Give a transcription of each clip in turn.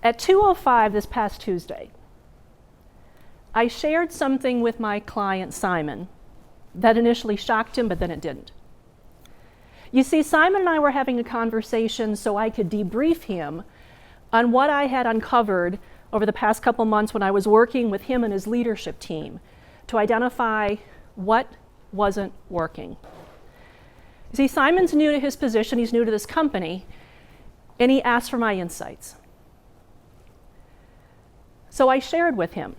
At 2:05 this past Tuesday, I shared something with my client, Simon, that initially shocked him, but then it didn't. You see, Simon and I were having a conversation so I could debrief him on what I had uncovered over the past couple months when I was working with him and his leadership team to identify what wasn't working. You see, Simon's new to his position, he's new to this company, and he asked for my insights. So I shared with him,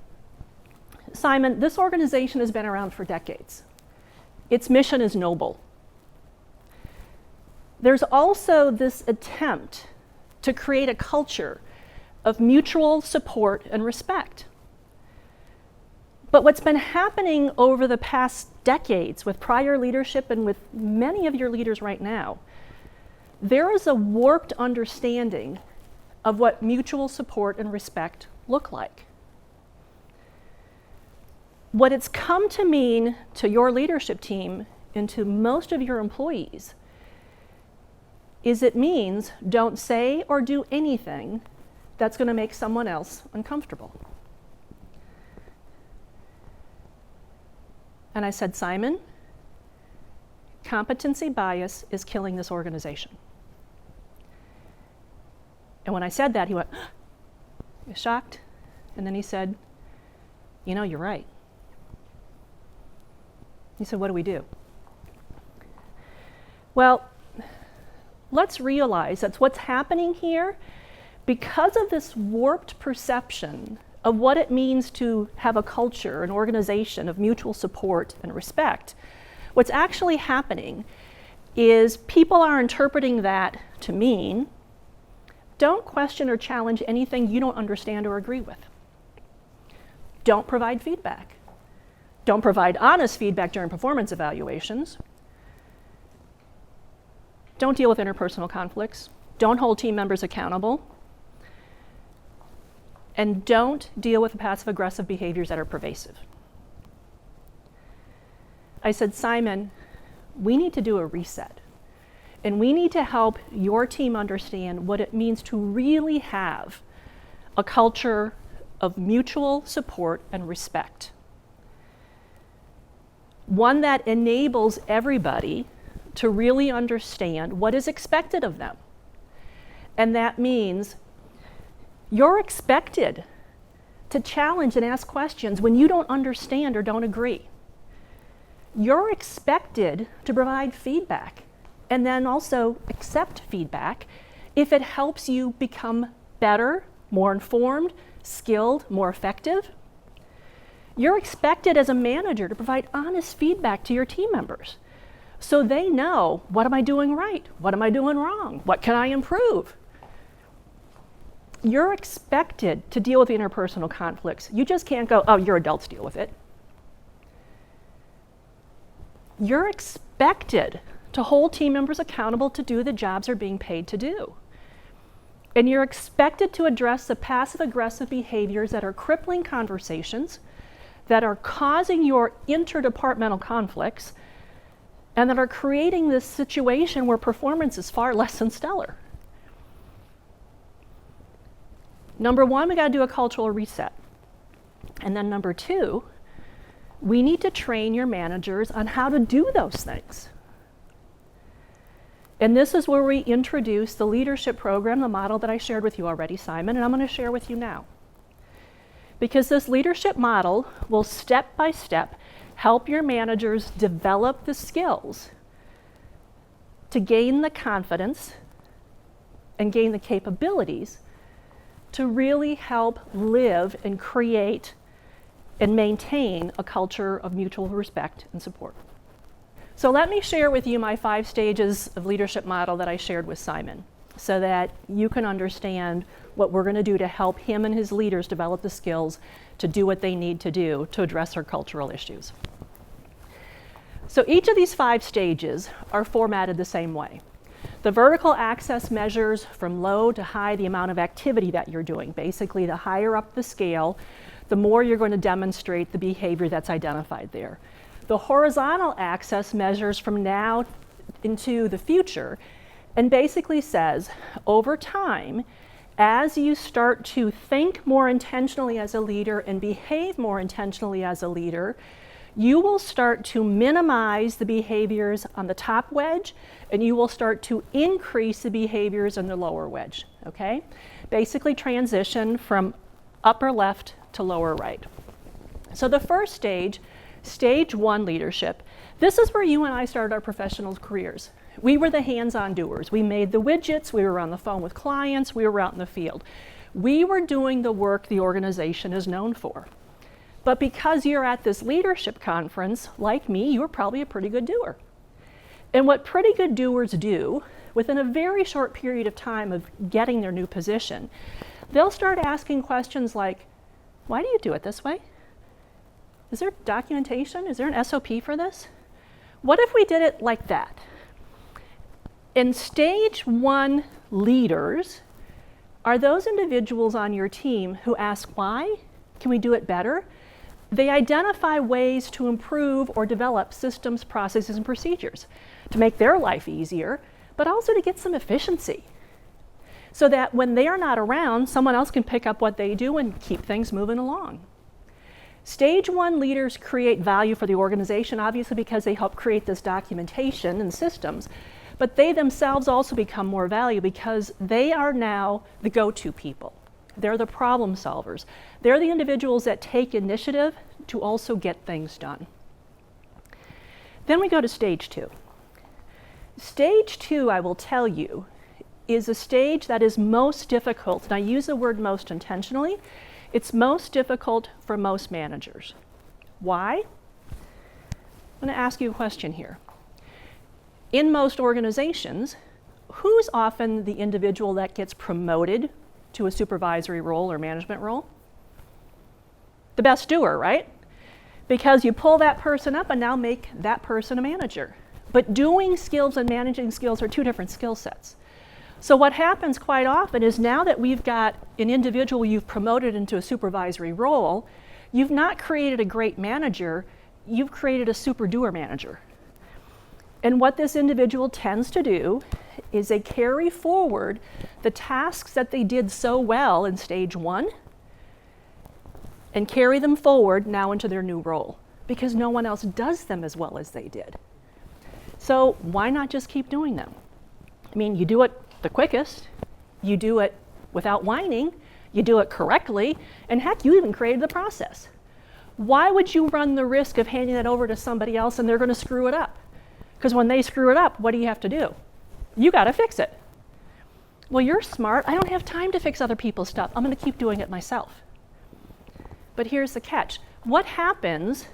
Simon, this organization has been around for decades. Its mission is noble. There's also this attempt to create a culture of mutual support and respect. But what's been happening over the past decades with prior leadership and with many of your leaders right now, there is a warped understanding of what mutual support and respect look like. What it's come to mean to your leadership team and to most of your employees is it means don't say or do anything that's going to make someone else uncomfortable. And I said, Simon, competency bias is killing this organization. And when I said that, he went, he was shocked. And then he said, you know, you're right. He said, what do we do? Well, let's realize that's what's happening here. Because of this warped perception of what it means to have a culture, an organization of mutual support and respect, what's actually happening is people are interpreting that to mean don't question or challenge anything you don't understand or agree with. Don't provide feedback. Don't provide honest feedback during performance evaluations. Don't deal with interpersonal conflicts. Don't hold team members accountable. And don't deal with the passive-aggressive behaviors that are pervasive. I said, Simon, we need to do a reset. And we need to help your team understand what it means to really have a culture of mutual support and respect. One that enables everybody to really understand what is expected of them. And that means you're expected to challenge and ask questions when you don't understand or don't agree. You're expected to provide feedback and then also accept feedback if it helps you become better, more informed, skilled, more effective. You're expected as a manager to provide honest feedback to your team members so they know, what am I doing right? What am I doing wrong? What can I improve? You're expected to deal with the interpersonal conflicts. You just can't go, oh, your adults deal with it. You're expected to hold team members accountable to do the jobs they're being paid to do. And you're expected to address the passive-aggressive behaviors that are crippling conversations, that are causing your interdepartmental conflicts, and that are creating this situation where performance is far less than stellar. Number one, we got to do a cultural reset. And then number two, we need to train your managers on how to do those things. And this is where we introduce the leadership program, the model that I shared with you already, Simon, and I'm going to share with you now. Because this leadership model will step by step help your managers develop the skills to gain the confidence and gain the capabilities to really help live and create and maintain a culture of mutual respect and support. So let me share with you my 5 stages of leadership model that I shared with Simon so that you can understand what we're going to do to help him and his leaders develop the skills to do what they need to do to address our cultural issues. So each of these 5 stages are formatted the same way. The vertical axis measures from low to high the amount of activity that you're doing. Basically, the higher up the scale, the more you're going to demonstrate the behavior that's identified there. The horizontal axis measures from now into the future and basically says, over time, as you start to think more intentionally as a leader and behave more intentionally as a leader, you will start to minimize the behaviors on the top wedge, and you will start to increase the behaviors on the lower wedge, okay? Basically transition from upper left to lower right. So the first stage, stage 1 leadership, this is where you and I started our professional careers. We were the hands-on doers. We made the widgets, we were on the phone with clients, we were out in the field. We were doing the work the organization is known for. But because you're at this leadership conference, like me, you're probably a pretty good doer. And what pretty good doers do, within a very short period of time of getting their new position, they'll start asking questions like, why do you do it this way? Is there documentation? Is there an SOP for this? What if we did it like that? And stage 1 leaders are those individuals on your team who ask why? Can we do it better? They identify ways to improve or develop systems, processes, and procedures to make their life easier, but also to get some efficiency so that when they are not around, someone else can pick up what they do and keep things moving along. Stage 1 leaders create value for the organization, obviously because they help create this documentation and systems, but they themselves also become more valuable because they are now the go-to people. They're the problem solvers. They're the individuals that take initiative to also get things done. Then we go to stage 2. Stage 2, I will tell you, is a stage that is most difficult, and I use the word most intentionally. It's most difficult for most managers. Why? I'm going to ask you a question here. In most organizations, who's often the individual that gets promoted to a supervisory role or management role? The best doer, right? Because you pull that person up and now make that person a manager. But doing skills and managing skills are two different skill sets. So what happens quite often is now that we've got an individual you've promoted into a supervisory role, you've not created a great manager, you've created a super doer manager. And what this individual tends to do is they carry forward the tasks that they did so well in stage 1 and carry them forward now into their new role because no one else does them as well as they did. So why not just keep doing them? I mean, you do it the quickest, you do it without whining, you do it correctly, and heck, you even created the process. Why would you run the risk of handing that over to somebody else and they're going to screw it up? Because when they screw it up, what do you have to do? You got to fix it. Well, you're smart. I don't have time to fix other people's stuff. I'm going to keep doing it myself. But here's the catch. What happens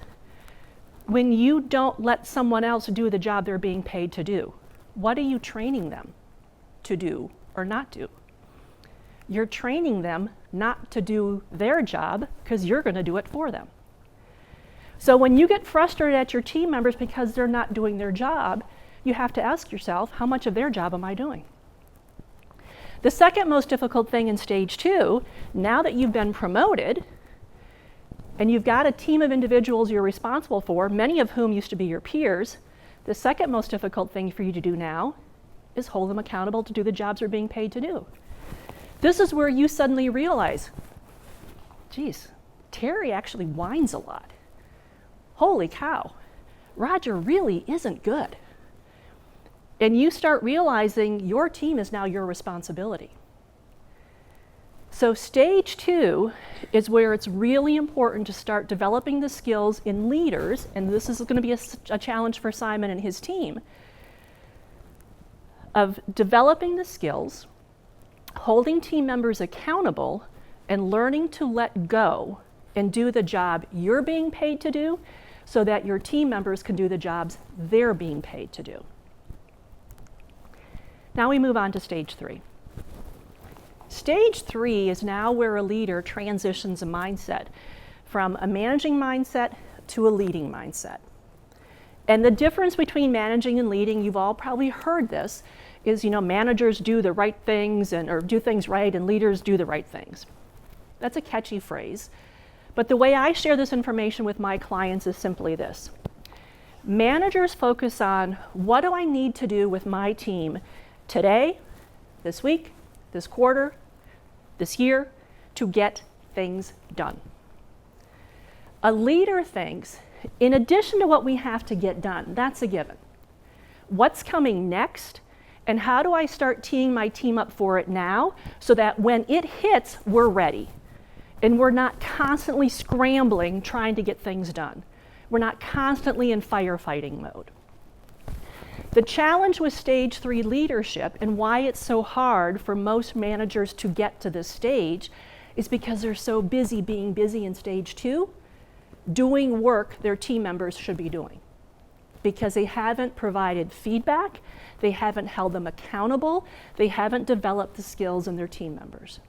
when you don't let someone else do the job they're being paid to do? What are you training them to do or not do? You're training them not to do their job because you're going to do it for them. So when you get frustrated at your team members because they're not doing their job, you have to ask yourself, how much of their job am I doing? The second most difficult thing in stage 2, now that you've been promoted and you've got a team of individuals you're responsible for, many of whom used to be your peers, the second most difficult thing for you to do now is hold them accountable to do the jobs they're being paid to do. This is where you suddenly realize, geez, Terry actually whines a lot. Holy cow, Roger really isn't good. And you start realizing your team is now your responsibility. So stage 2 is where it's really important to start developing the skills in leaders, and this is going to be a challenge for Simon and his team, of developing the skills, holding team members accountable, and learning to let go and do the job you're being paid to do so that your team members can do the jobs they're being paid to do. Now we move on to stage 3. Stage 3 is now where a leader transitions a mindset from a managing mindset to a leading mindset. And the difference between managing and leading, you've all probably heard this, is managers do the right things or do things right and leaders do the right things. That's a catchy phrase. But the way I share this information with my clients is simply this. Managers focus on what do I need to do with my team today, this week, this quarter, this year to get things done. A leader thinks, in addition to what we have to get done, that's a given. What's coming next, and how do I start teeing my team up for it now so that when it hits, we're ready and we're not constantly scrambling trying to get things done. We're not constantly in firefighting mode. The challenge with stage 3 leadership and why it's so hard for most managers to get to this stage is because they're so busy being busy in stage 2, doing work their team members should be doing, because they haven't provided feedback, they haven't held them accountable, they haven't developed the skills in their team members.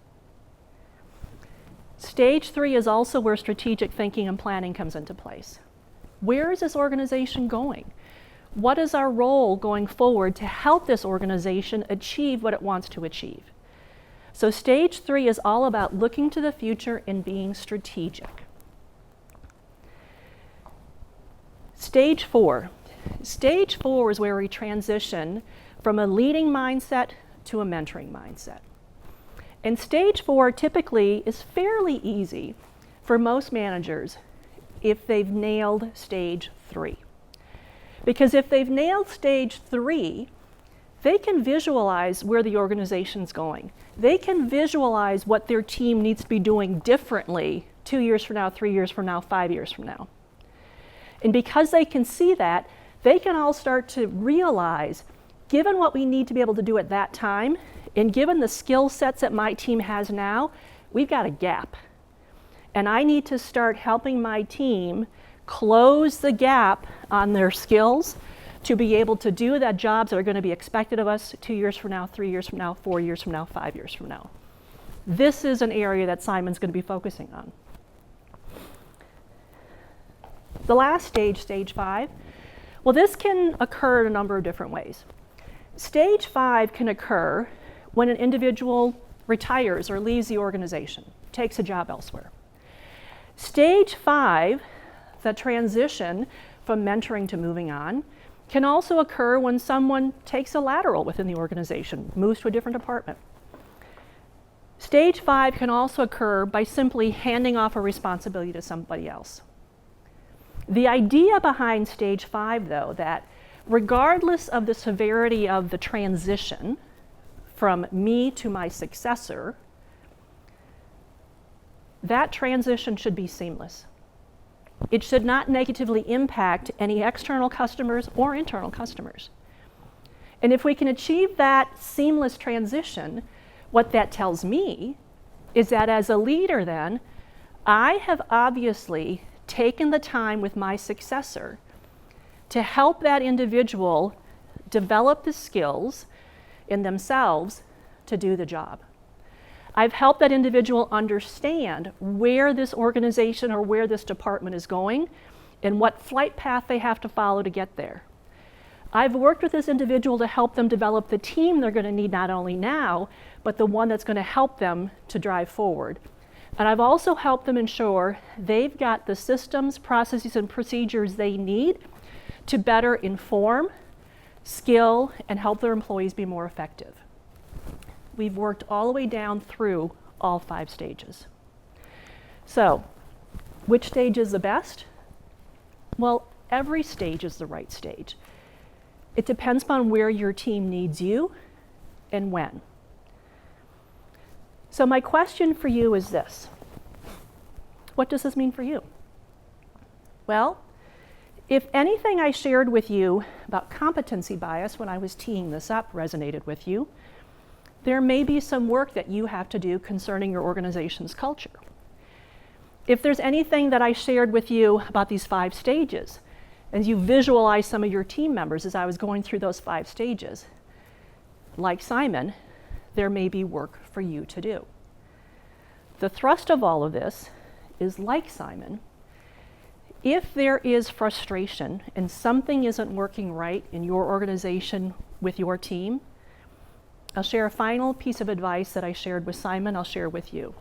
Stage 3 is also where strategic thinking and planning comes into place. Where is this organization going? What is our role going forward to help this organization achieve what it wants to achieve? So stage 3 is all about looking to the future and being strategic. Stage 4. Stage 4 is where we transition from a leading mindset to a mentoring mindset. And stage 4 typically is fairly easy for most managers if they've nailed stage 3. Because if they've nailed stage 3, they can visualize where the organization's going. They can visualize what their team needs to be doing differently 2 years from now, 3 years from now, 5 years from now. And because they can see that, they can all start to realize, given what we need to be able to do at that time, and given the skill sets that my team has now, we've got a gap. And I need to start helping my team close the gap on their skills to be able to do the jobs that are going to be expected of us 2 years from now, 3 years from now, 4 years from now, 5 years from now. This is an area that Simon's going to be focusing on. The last stage, stage 5, well, this can occur in a number of different ways. Stage 5 can occur when an individual retires or leaves the organization, takes a job elsewhere. Stage 5, the transition from mentoring to moving on, can also occur when someone takes a lateral within the organization, moves to a different department. Stage 5 can also occur by simply handing off a responsibility to somebody else. The idea behind stage 5, though, that regardless of the severity of the transition from me to my successor, that transition should be seamless. It should not negatively impact any external customers or internal customers. And if we can achieve that seamless transition, what that tells me is that as a leader then, I have obviously taken the time with my successor to help that individual develop the skills in themselves to do the job. I've helped that individual understand where this organization or where this department is going and what flight path they have to follow to get there. I've worked with this individual to help them develop the team they're going to need not only now, but the one that's going to help them to drive forward. And I've also helped them ensure they've got the systems, processes, and procedures they need to better inform, skill, and help their employees be more effective. We've worked all the way down through all 5 stages. So, which stage is the best? Well, every stage is the right stage. It depends upon where your team needs you and when. So my question for you is this: what does this mean for you? Well, if anything I shared with you about competency bias when I was teeing this up resonated with you, there may be some work that you have to do concerning your organization's culture. If there's anything that I shared with you about these 5 stages, and you visualize some of your team members as I was going through those 5 stages, like Simon, there may be work for you to do. The thrust of all of this is, like Simon, if there is frustration and something isn't working right in your organization with your team, I'll share a final piece of advice that I shared with Simon, I'll share with you.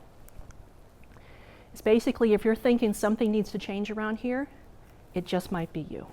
It's basically, if you're thinking something needs to change around here, it just might be you.